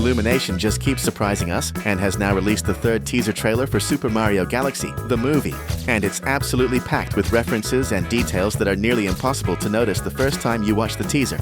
Illumination just keeps surprising us and has now released the third teaser trailer for Super Mario Galaxy, the movie. And it's absolutely packed with references and details that are nearly impossible to notice the first time you watch the teaser.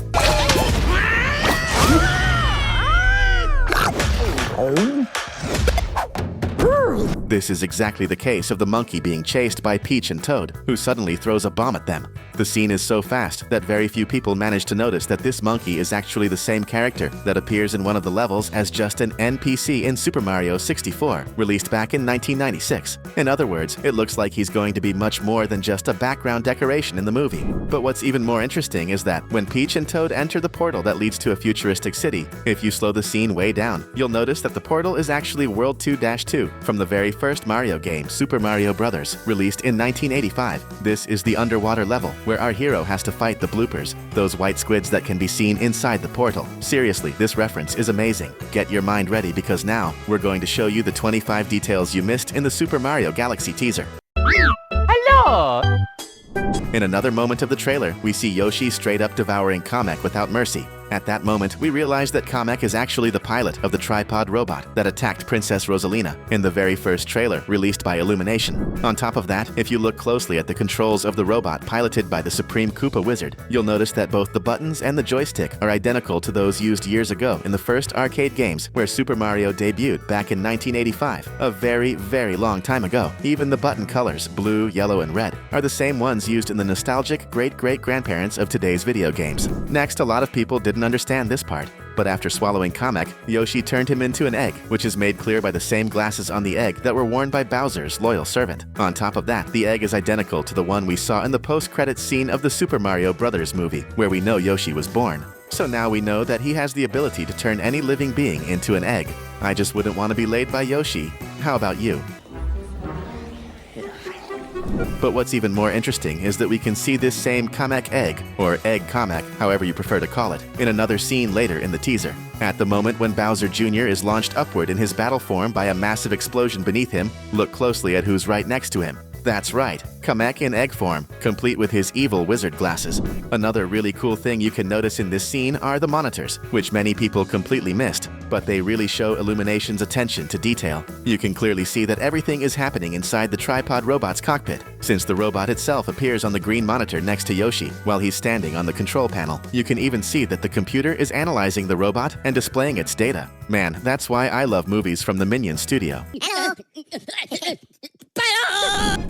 This is exactly the case of the monkey being chased by Peach and Toad, who suddenly throws a bomb at them. The scene is so fast that very few people manage to notice that this monkey is actually the same character that appears in one of the levels as just an NPC in Super Mario 64, released back in 1996. In other words, it looks like he's going to be much more than just a background decoration in the movie. But what's even more interesting is that when Peach and Toad enter the portal that leads to a futuristic city, if you slow the scene way down, you'll notice that the portal is actually World 2-2 from the very first Mario game, Super Mario Bros., released in 1985. This is the underwater level, where our hero has to fight the bloopers, those white squids that can be seen inside the portal. Seriously, this reference is amazing. Get your mind ready because now, we're going to show you the 25 details you missed in the Super Mario Galaxy teaser. Hello! In another moment of the trailer, we see Yoshi straight up devouring Kamek without mercy. At that moment, we realize that Kamek is actually the pilot of the tripod robot that attacked Princess Rosalina in the very first trailer released by Illumination. On top of that, if you look closely at the controls of the robot piloted by the Supreme Koopa Wizard, you'll notice that both the buttons and the joystick are identical to those used years ago in the first arcade games where Super Mario debuted back in 1985, a very, very long time ago. Even the button colors, blue, yellow, and red, are the same ones used in the nostalgic great-great-grandparents of today's video games. Next, a lot of people didn't understand this part, but after swallowing Kamek, Yoshi turned him into an egg, which is made clear by the same glasses on the egg that were worn by Bowser's loyal servant. On top of that, the egg is identical to the one we saw in the post-credits scene of the Super Mario Bros. Movie, where we know Yoshi was born. So now we know that he has the ability to turn any living being into an egg. I just wouldn't want to be laid by Yoshi. How about you? But what's even more interesting is that we can see this same Kamek egg, or Egg Kamek, however you prefer to call it, in another scene later in the teaser. At the moment when Bowser Jr. is launched upward in his battle form by a massive explosion beneath him, look closely at who's right next to him. That's right, Kamek in egg form, complete with his evil wizard glasses. Another really cool thing you can notice in this scene are the monitors, which many people completely missed, but they really show Illumination's attention to detail. You can clearly see that everything is happening inside the tripod robot's cockpit, since the robot itself appears on the green monitor next to Yoshi while he's standing on the control panel. You can even see that the computer is analyzing the robot and displaying its data. Man, that's why I love movies from the Minions studio.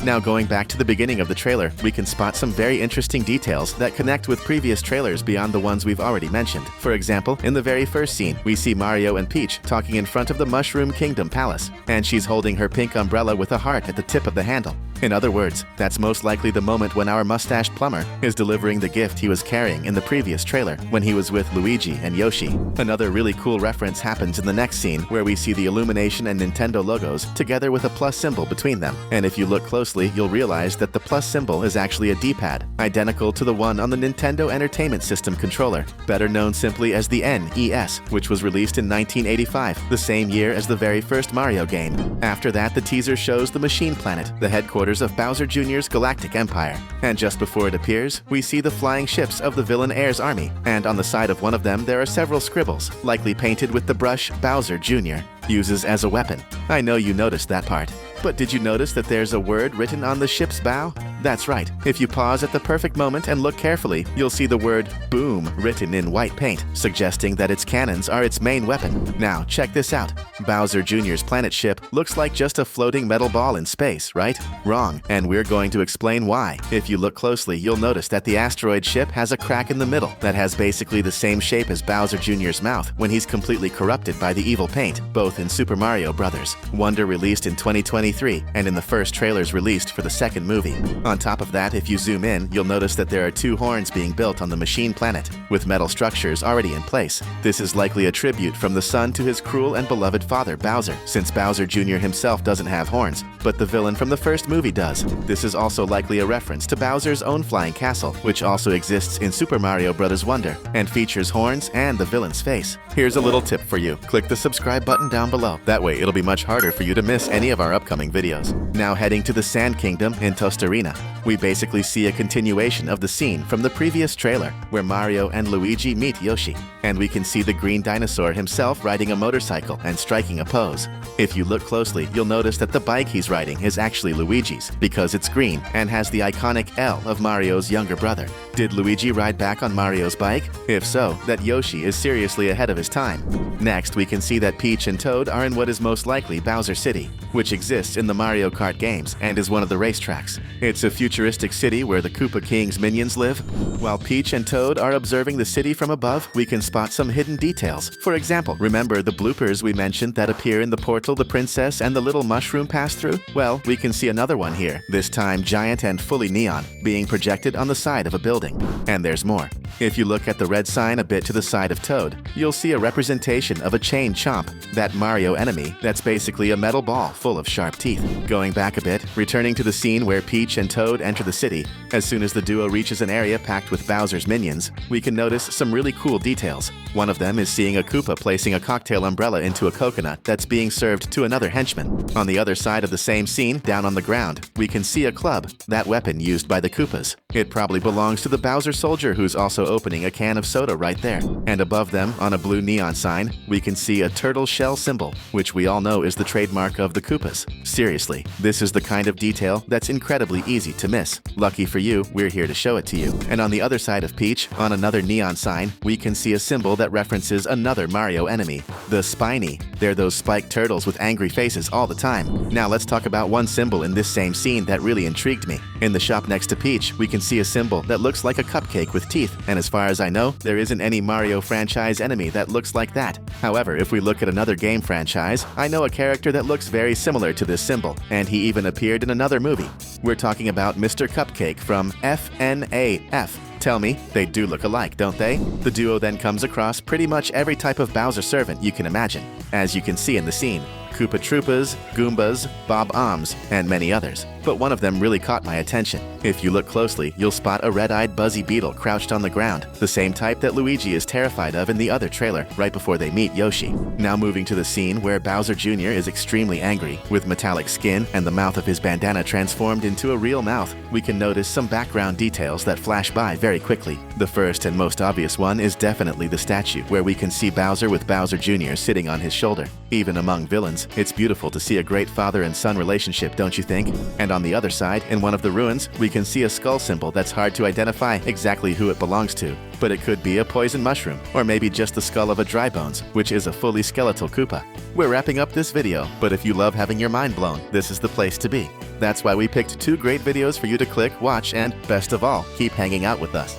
Now going back to the beginning of the trailer, we can spot some very interesting details that connect with previous trailers beyond the ones we've already mentioned. For example, in the very first scene, we see Mario and Peach talking in front of the Mushroom Kingdom Palace, and she's holding her pink umbrella with a heart at the tip of the handle. In other words, that's most likely the moment when our mustached plumber is delivering the gift he was carrying in the previous trailer when he was with Luigi and Yoshi. Another really cool reference happens in the next scene where we see the Illumination and Nintendo logos together with a plus symbol between them. And if you look closely, you'll realize that the plus symbol is actually a D-pad, identical to the one on the Nintendo Entertainment System controller, better known simply as the NES, which was released in 1985, the same year as the very first Mario game. After that, the teaser shows the Machine Planet, the headquarters of Bowser Jr.'s Galactic Empire. And just before it appears, we see the flying ships of the villain Air's army, and on the side of one of them there are several scribbles, likely painted with the brush Bowser Jr. uses as a weapon. I know you noticed that part. But did you notice that there's a word written on the ship's bow? That's right. If you pause at the perfect moment and look carefully, you'll see the word BOOM written in white paint, suggesting that its cannons are its main weapon. Now, check this out. Bowser Jr.'s planet ship looks like just a floating metal ball in space, right? Wrong, and we're going to explain why. If you look closely, you'll notice that the asteroid ship has a crack in the middle that has basically the same shape as Bowser Jr.'s mouth when he's completely corrupted by the evil paint, both in Super Mario Bros. Wonder released in 2023 and in the first trailers released for the second movie. On top of that, if you zoom in, you'll notice that there are two horns being built on the Machine Planet, with metal structures already in place. This is likely a tribute from the son to his cruel and beloved father, Bowser, since Bowser Jr. himself doesn't have horns, but the villain from the first movie does. This is also likely a reference to Bowser's own flying castle, which also exists in Super Mario Bros. Wonder, and features horns and the villain's face. Here's a little tip for you. Click the subscribe button down below. That way it'll be much harder for you to miss any of our upcoming videos. Now heading to the Sand Kingdom in Tostarena, We basically see a continuation of the scene from the previous trailer, where Mario and Luigi meet Yoshi, and we can see the green dinosaur himself riding a motorcycle and striking a pose. If you look closely, you'll notice that the bike he's riding is actually Luigi's, because it's green and has the iconic L of Mario's younger brother. Did Luigi ride back on Mario's bike? If so, that Yoshi is seriously ahead of his time. Next, we can see that Peach and Toad are in what is most likely Bowser City, which exists in the Mario Kart games and is one of the racetracks. It's a futuristic city where the Koopa King's minions live. While Peach and Toad are observing the city from above, we can spot some hidden details. For example, remember the bloopers we mentioned that appear in the portal the princess and the little mushroom pass through? Well, we can see another one here, this time giant and fully neon, being projected on the side of a building. And there's more. If you look at the red sign a bit to the side of Toad, you'll see a representation of a chain chomp, that Mario enemy that's basically a metal ball full of sharp teeth. Going back a bit, returning to the scene where Peach and Toad enter the city, as soon as the duo reaches an area packed with Bowser's minions, we can notice some really cool details. One of them is seeing a Koopa placing a cocktail umbrella into a coconut that's being served to another henchman. On the other side of the same scene, down on the ground, we can see a club, that weapon used by the Koopas. It probably belongs to the Bowser soldier who's also opening a can of soda right there. And above them, on a blue neon sign, we can see a turtle shell symbol, which we all know is the trademark of the Koopas. Seriously, this is the kind of detail that's incredibly easy to miss. Lucky for you, we're here to show it to you. And on the other side of Peach, on another neon sign, we can see a symbol that references another Mario enemy, the Spiny. They're those spiked turtles with angry faces all the time. Now let's talk about one symbol in this same scene that really intrigued me. In the shop next to Peach, we can see a symbol that looks like a cupcake with teeth, and as far as I know, there isn't any Mario franchise enemy that looks like that. However, if we look at another game franchise, I know a character that looks very similar to this symbol, and he even appeared in another movie. We're talking about Mr. Cupcake from FNAF. Tell me, they do look alike, don't they? The duo then comes across pretty much every type of Bowser servant you can imagine, as you can see in the scene. Koopa Troopas, Goombas, Bob-ombs, and many others. But one of them really caught my attention. If you look closely, you'll spot a red-eyed Buzzy Beetle crouched on the ground, the same type that Luigi is terrified of in the other trailer, right before they meet Yoshi. Now moving to the scene where Bowser Jr. is extremely angry, with metallic skin and the mouth of his bandana transformed into a real mouth, we can notice some background details that flash by very quickly. The first and most obvious one is definitely the statue, where we can see Bowser with Bowser Jr. sitting on his shoulder. Even among villains, it's beautiful to see a great father and son relationship, don't you think? And on the other side, in one of the ruins, we can see a skull symbol that's hard to identify exactly who it belongs to. But it could be a poison mushroom, or maybe just the skull of a dry bones, which is a fully skeletal Koopa. We're wrapping up this video, but if you love having your mind blown, this is the place to be. That's why we picked 2 great videos for you to click, watch, and, best of all, keep hanging out with us.